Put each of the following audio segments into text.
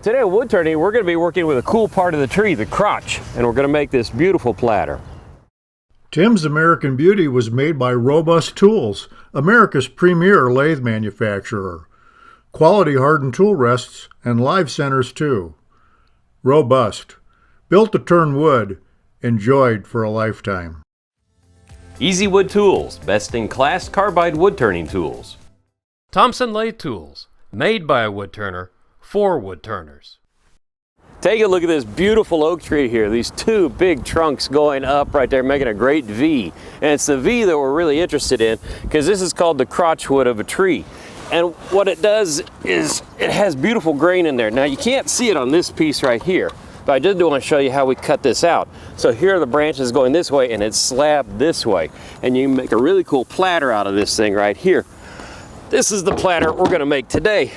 Today at Woodturning, we're going to be working with a cool part of the tree, the crotch, and we're going to make this beautiful platter. Tim's American Beauty was made by Robust Tools, America's premier lathe manufacturer. Quality hardened tool rests and live centers too. Robust. Built to turn wood. Enjoyed for a lifetime. Easy Wood Tools, best-in-class carbide wood turning tools. Thompson Lathe Tools, made by a woodturner for woodturners. Take a look at this beautiful oak tree here. These two big trunks going up right there, making a great V. And it's the V that we're really interested in because this is called the crotch wood of a tree. And what it does is it has beautiful grain in there. Now you can't see it on this piece right here, but I just want to show you how we cut this out. So here are the branches going this way and it's slabbed this way. And you make a really cool platter out of this thing right here. This is the platter we're going to make today.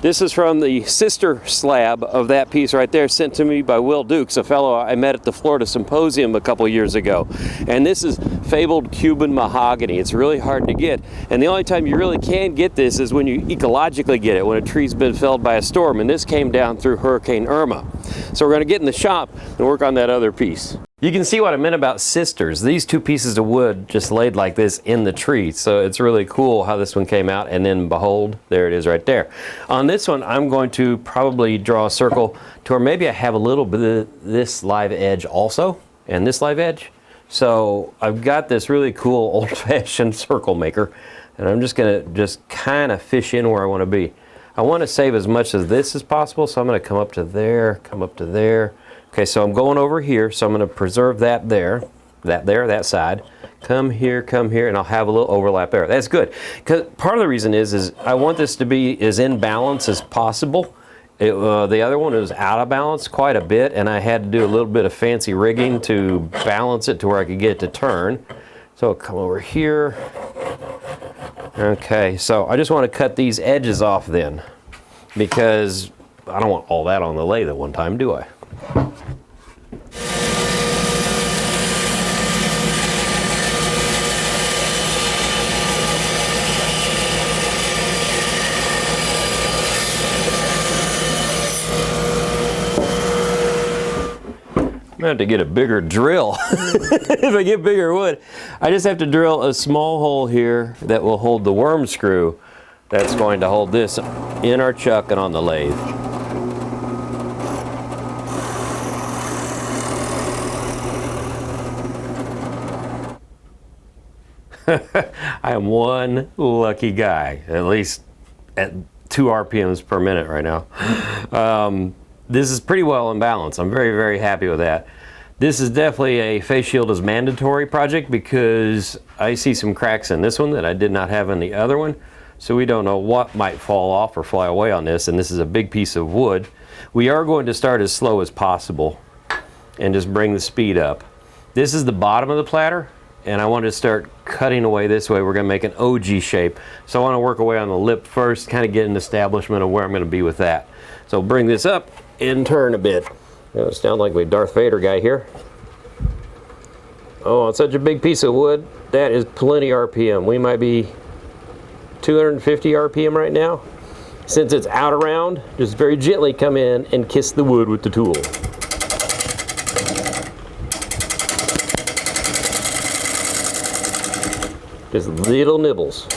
This is from the sister slab of that piece right there, sent to me by Will Dukes, a fellow I met at the Florida Symposium a couple years ago. And this is fabled Cuban mahogany. It's really hard to get. And the only time you really can get this is when you ecologically get it, when a tree's been felled by a storm. And this came down through Hurricane Irma. So we're going to get in the shop and work on that other piece. You can see what I meant about sisters. These two pieces of wood just laid like this in the tree. So it's really cool how this one came out, and then behold, there it is right there. On this one, I'm going to probably draw a circle to where maybe I have a little bit of this live edge also, and this live edge. So I've got this really cool old-fashioned circle maker, and I'm just gonna kind of fish in where I want to be. I want to save as much of this as possible, so I'm going to come up to there, come up to there. Okay, so I'm going over here, so I'm going to preserve that there, that side. Come here, and I'll have a little overlap there. That's good. Because part of the reason is I want this to be as in balance as possible. The other one was out of balance quite a bit, and I had to do a little bit of fancy rigging to balance it to where I could get it to turn. So I'll come over here. Okay, so I just want to cut these edges off then, because I don't want all that on the lathe at one time, do I? I'm gonna have to get a bigger drill. If I get bigger wood, I just have to drill a small hole here that will hold the worm screw that's going to hold this in our chuck and on the lathe. I am one lucky guy, at least at 2 RPMs per minute right now. This is pretty well in balance. I'm very, very happy with that. This is definitely a face shield is mandatory project because I see some cracks in this one that I did not have in the other one. So we don't know what might fall off or fly away on this, and this is a big piece of wood. We are going to start as slow as possible and just bring the speed up. This is the bottom of the platter, and I want to start cutting away this way. We're going to make an OG shape. So I want to work away on the lip first, kind of get an establishment of where I'm going to be with that. So bring this up and turn a bit. It sounds like we Darth Vader guy here. Oh, it's such a big piece of wood. That is plenty RPM. We might be 250 RPM right now. Since it's out around, just very gently come in and kiss the wood with the tool. Just little nibbles.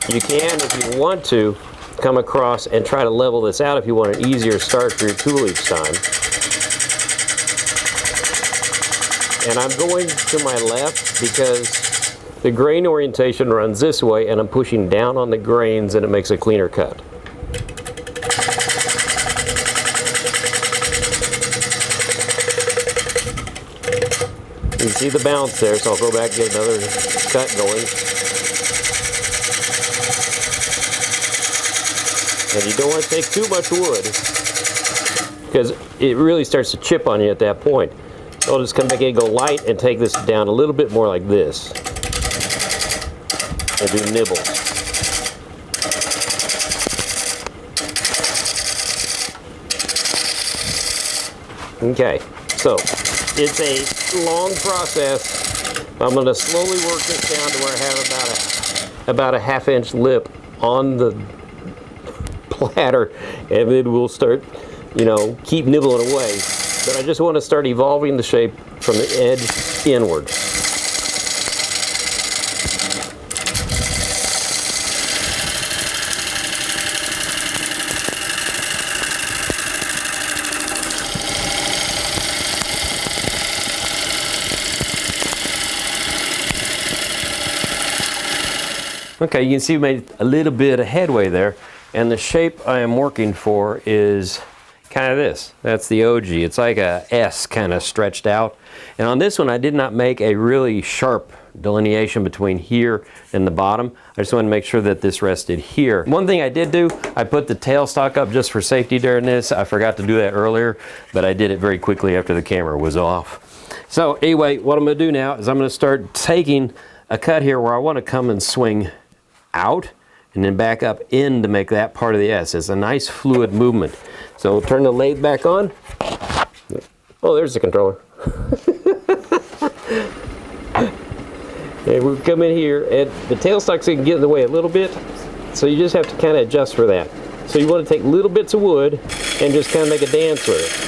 You can, if you want to, come across and try to level this out if you want an easier start for your tool each time. And I'm going to my left because the grain orientation runs this way, and I'm pushing down on the grains and it makes a cleaner cut. You can see the bounce there, so I'll go back and get another cut going. And you don't want to take too much wood because it really starts to chip on you at that point. So I'll just come back in and go light and take this down a little bit more like this. And do nibbles. Okay, so it's a long process. I'm going to slowly work this down to where I have about a 1/2 inch lip on the platter, and then we'll start, you know, keep nibbling away. But I just want to start evolving the shape from the edge inward. Okay, you can see we made a little bit of headway there, and the shape I am working for is kind of this. That's the OG. It's like a S kind of stretched out. And on this one, I did not make a really sharp delineation between here and the bottom. I just wanted to make sure that this rested here. One thing I did do, I put the tailstock up just for safety during this. I forgot to do that earlier, but I did it very quickly after the camera was off. So anyway, what I'm going to do now is I'm going to start taking a cut here where I want to come and swing out and then back up in to make that part of the S. It's a nice fluid movement. So we'll turn the lathe back on. Oh, there's the controller. And we'll come in here, and the tailstock's going to get in the way a little bit, so you just have to kind of adjust for that. So you want to take little bits of wood and just kind of make a dance with it.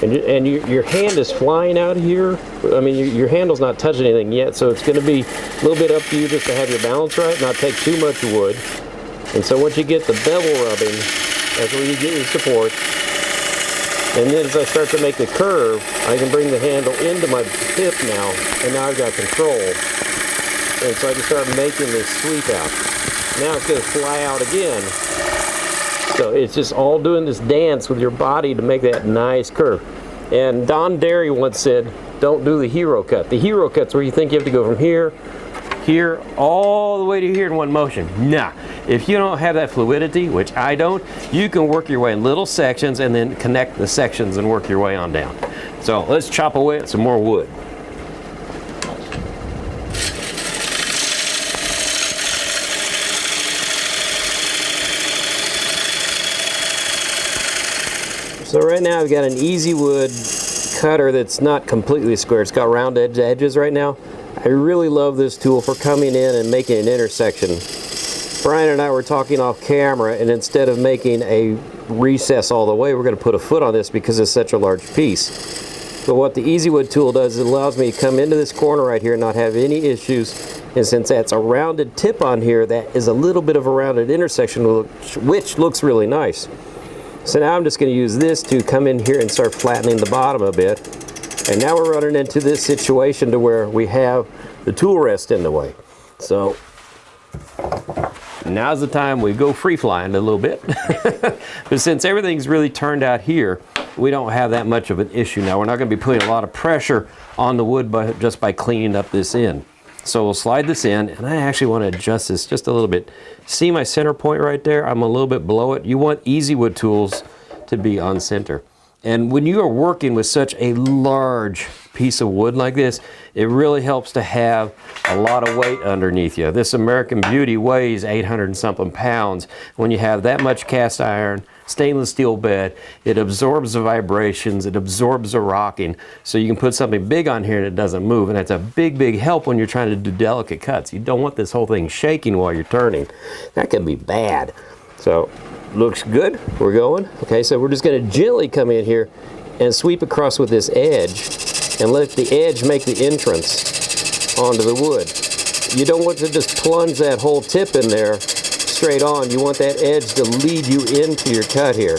And your hand is flying out here. I mean, your handle's not touching anything yet, so it's going to be a little bit up to you just to have your balance right, not take too much wood. And so once you get the bevel rubbing, that's where you get your support. And then as I start to make the curve, I can bring the handle into my hip now, and now I've got control. And so I can start making this sweep out. Now it's going to fly out again. So it's just all doing this dance with your body to make that nice curve. And Don Derry once said, don't do the hero cut. The hero cut's where you think you have to go from here, here, all the way to here in one motion. Nah, if you don't have that fluidity, which I don't, you can work your way in little sections and then connect the sections and work your way on down. So let's chop away at some more wood. So right now I've got an easy wood cutter that's not completely square. It's got round edges right now. I really love this tool for coming in and making an intersection. Brian and I were talking off camera, and instead of making a recess all the way, we're going to put a foot on this because it's such a large piece. But what the Easy Wood tool does, it allows me to come into this corner right here and not have any issues. And since that's a rounded tip on here, that is a little bit of a rounded intersection, which looks really nice. So now I'm just going to use this to come in here and start flattening the bottom a bit. And now we're running into this situation to where we have the tool rest in the way. So now's the time we go free flying a little bit. But since everything's really turned out here, we don't have that much of an issue now. We're not going to be putting a lot of pressure on the wood just by cleaning up this end. So we'll slide this in, and I actually want to adjust this just a little bit. See my center point right there? I'm a little bit below it. You want Easy Wood tools to be on center. And when you are working with such a large piece of wood like this, it really helps to have a lot of weight underneath you. This American Beauty weighs 800 and something pounds. When you have that much cast iron, stainless steel bed, it absorbs the vibrations, it absorbs the rocking, so you can put something big on here and it doesn't move. And that's a big, big help when you're trying to do delicate cuts. You don't want this whole thing shaking while you're turning. That can be bad. So, looks good. We're going. Okay, so we're just going to gently come in here and sweep across with this edge and let the edge make the entrance onto the wood. You don't want to just plunge that whole tip in there straight on. You want that edge to lead you into your cut here.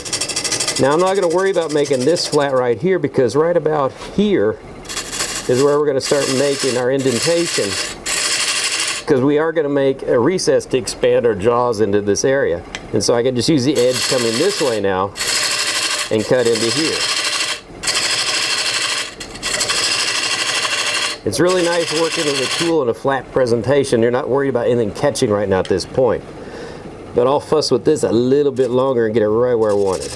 Now I'm not going to worry about making this flat right here, because right about here is where we're going to start making our indentation, because we are going to make a recess to expand our jaws into this area. And so I can just use the edge coming this way now and cut into here. It's really nice working with a tool in a flat presentation. You're not worried about anything catching right now at this point. But I'll fuss with this a little bit longer and get it right where I want it.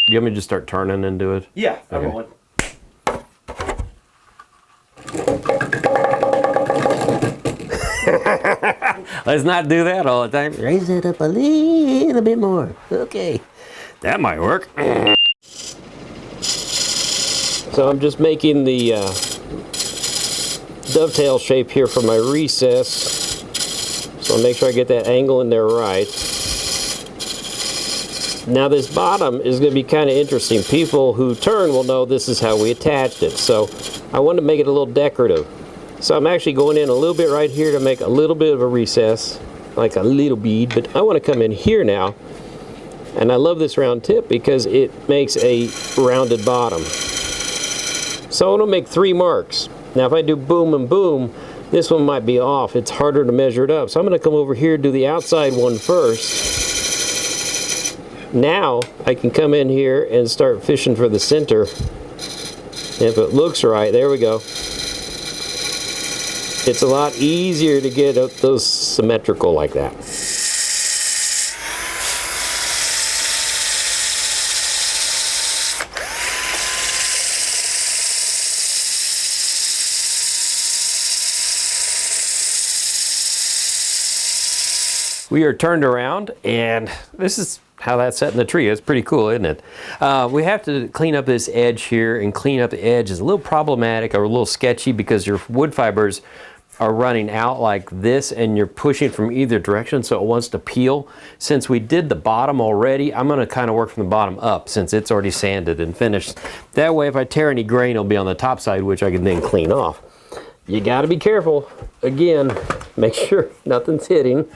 Do you want me to just start turning and do it? Yeah, I'm Okay. rolling. Let's not do that all the time. Raise it up a little bit more. Okay. That might work. So I'm just making the dovetail shape here for my recess. So I'll make sure I get that angle in there right. Now this bottom is going to be kind of interesting. People who turn will know this is how we attached it. So I want to make it a little decorative. So I'm actually going in a little bit right here to make a little bit of a recess, like a little bead, but I want to come in here now. And I love this round tip because it makes a rounded bottom. So I want to make 3 marks. Now if I do boom and boom, this one might be off. It's harder to measure it up. So I'm going to come over here and do the outside one first. Now I can come in here and start fishing for the center. If it looks right, there we go. It's a lot easier to get those symmetrical like that. We are turned around, and this is how that's set in the tree. It's pretty cool, isn't it? We have to clean up this edge here, and clean up the edge is a little problematic or a little sketchy because your wood fibers are running out like this and you're pushing from either direction, so it wants to peel. Since we did the bottom already, I'm going to kind of work from the bottom up since it's already sanded and finished. That way if I tear any grain, it'll be on the top side, which I can then clean off. You got to be careful. Again, make sure nothing's hitting.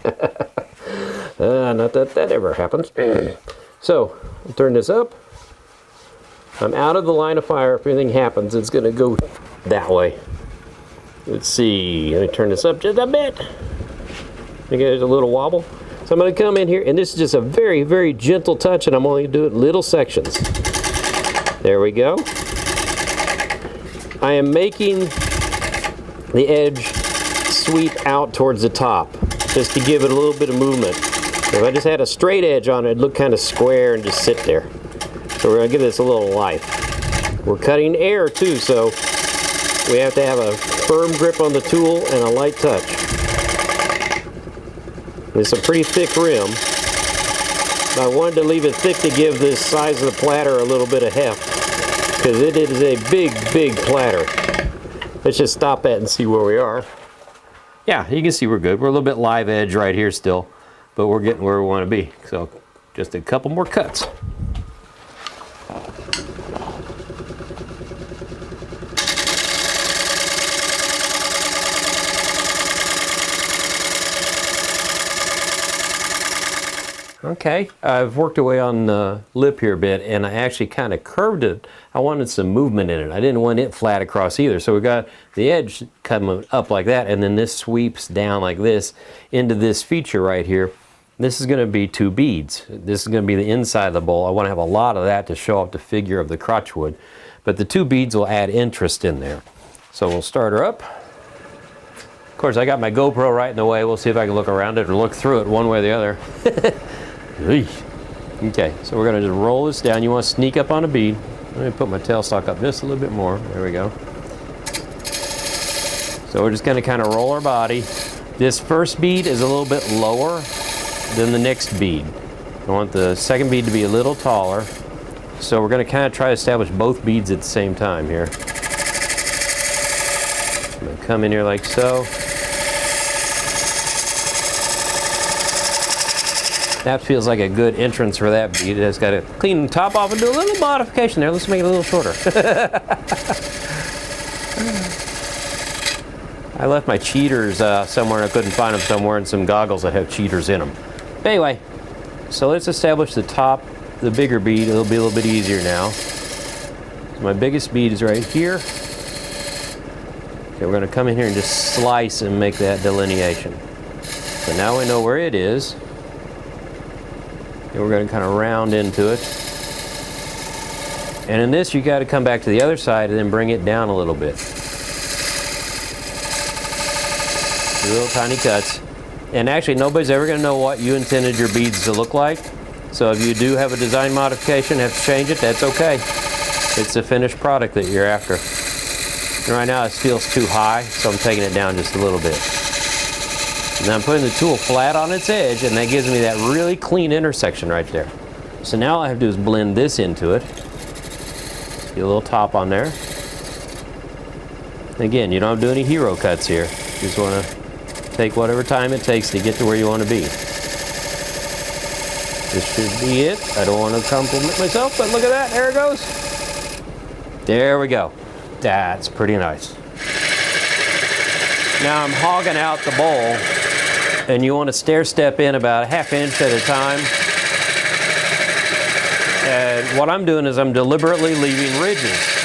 Not that that ever happens. So, I'll turn this up. I'm out of the line of fire. If anything happens, it's going to go that way. Let's see. Let me turn this up just a bit. I think there's a little wobble. So I'm going to come in here, and this is just a very, very gentle touch, and I'm only going to do it little sections. There we go. I am making the edge sweep out towards the top, just to give it a little bit of movement. If I just had a straight edge on it, it'd look kind of square and just sit there. So we're going to give this a little life. We're cutting air too, so we have to have a firm grip on the tool and a light touch. It's a pretty thick rim. I wanted to leave it thick to give this size of the platter a little bit of heft, because it is a big, big platter. Let's just stop that and see where we are. Yeah, you can see we're good. We're a little bit live edge right here still, but we're getting where we want to be. So just a couple more cuts. Okay, I've worked away on the lip here a bit, and I actually kind of curved it. I wanted some movement in it. I didn't want it flat across either. So we got the edge coming up like that, and then this sweeps down like this into this feature right here. This is going to be 2 beads. This is going to be the inside of the bowl. I want to have a lot of that to show off the figure of the crotch wood, but the 2 beads will add interest in there. So we'll start her up. Of course, I got my GoPro right in the way. We'll see if I can look around it or look through it one way or the other. Okay, so we're going to just roll this down. You want to sneak up on a bead. Let me put my tailstock up just a little bit more. There we go. So we're just going to kind of roll our body. This first bead is a little bit lower than the next bead. I want the second bead to be a little taller. So we're going to kind of try to establish both beads at the same time here. I'm going to come in here like so. That feels like a good entrance for that bead. It's got to clean the top off and do a little modification there. Let's make it a little shorter. I left my cheaters somewhere and I couldn't find them somewhere, and some goggles that have cheaters in them. Anyway, so let's establish the top, the bigger bead. It'll be a little bit easier now. So my biggest bead is right here. Okay, we're going to come in here and just slice and make that delineation. So now we know where it is. And we're going to kind of round into it. And in this, you got to come back to the other side and then bring it down a little bit. Little tiny cuts. And actually, nobody's ever going to know what you intended your beads to look like. So if you do have a design modification, have to change it, that's okay. It's the finished product that you're after. And right now, it feels too high, so I'm taking it down just a little bit. And I'm putting the tool flat on its edge, and that gives me that really clean intersection right there. So now all I have to do is blend this into it. Get a little top on there. Again, you don't have to do any hero cuts here. You just want to take whatever time it takes to get to where you want to be. This should be it. I don't want to compliment myself, but look at that. There it goes. There we go. That's pretty nice. Now I'm hogging out the bowl, and you want to stair step in about a ½ inch at a time. And what I'm doing is I'm deliberately leaving ridges.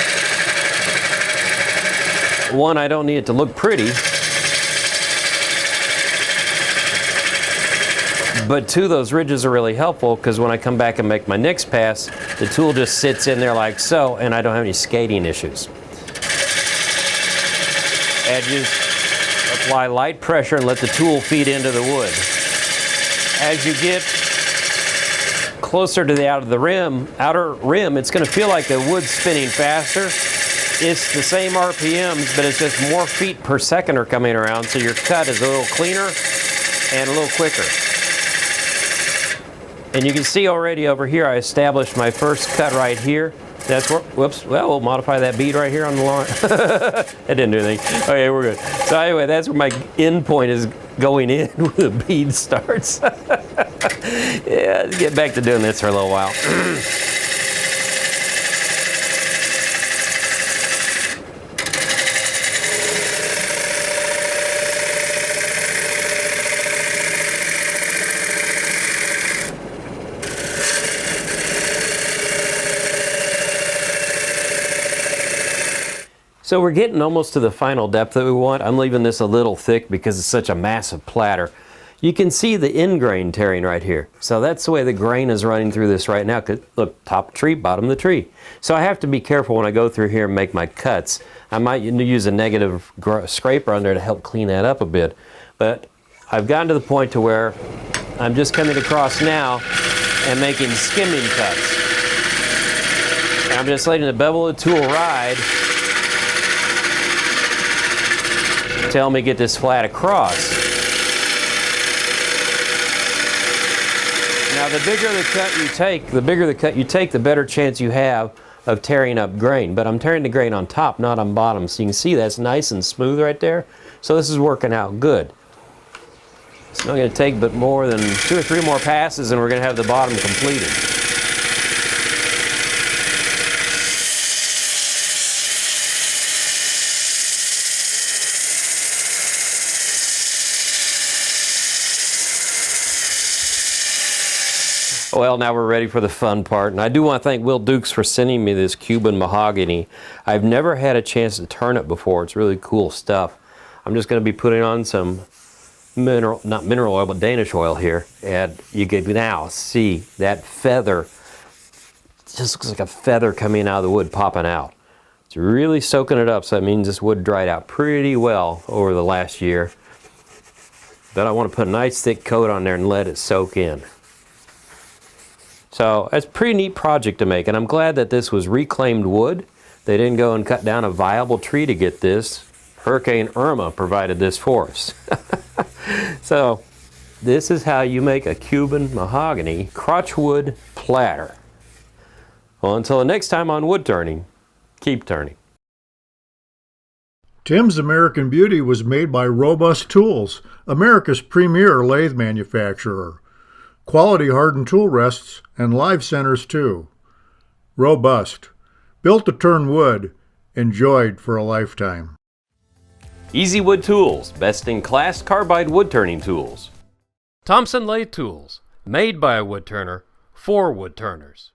One, I don't need it to look pretty. But two, those ridges are really helpful because when I come back and make my next pass, the tool just sits in there like so, and I don't have any skating issues. Edges, apply light pressure and let the tool feed into the wood. As you get closer to the outer rim, it's going to feel like the wood's spinning faster. It's the same RPMs, but it's just more feet per second are coming around, so your cut is a little cleaner and a little quicker. And you can see already over here, I established my first cut right here. That's where, whoops, well, we'll modify that bead right here on the line. That didn't do anything. Okay, we're good. So anyway, that's where my end point is going in where the bead starts. Yeah, let's get back to doing this for a little while. So we're getting almost to the final depth that we want. I'm leaving this a little thick because it's such a massive platter. You can see the end grain tearing right here. So that's the way the grain is running through this right now. Look, top tree, bottom of the tree. So I have to be careful when I go through here and make my cuts. I might use a negative scraper on there to help clean that up a bit. But I've gotten to the point to where I'm just coming across now and making skimming cuts. And I'm just letting the bevel of the tool ride to help me get this flat across. Now the bigger the cut you take, the better chance you have of tearing up grain. But I'm tearing the grain on top, not on bottom. So you can see that's nice and smooth right there. So this is working out good. It's not going to take but more than 2 or 3 more passes and we're going to have the bottom completed. Well, now we're ready for the fun part, and I do want to thank Will Dukes for sending me this Cuban Mahogany. I've never had a chance to turn it before. It's really cool stuff. I'm just going to be putting on some not mineral oil, but Danish oil here, and you can now see that feather. It just looks like a feather coming out of the wood, popping out. It's really soaking it up, so that means this wood dried out pretty well over the last year. But I want to put a nice thick coat on there and let it soak in. So that's a pretty neat project to make, and I'm glad that this was reclaimed wood. They didn't go and cut down a viable tree to get this. Hurricane Irma provided this for us. So this is how you make a Cuban Mahogany Crotch Wood Platter. Well, until the next time on Wood Turning, keep turning. Tim's American Beauty was made by Robust Tools, America's premier lathe manufacturer. Quality hardened tool rests and live centers too. Robust. Built to turn wood. Enjoyed for a lifetime. Easy Wood Tools, best in class carbide wood turning tools. Thompson Lathe Tools, made by a woodturner for woodturners.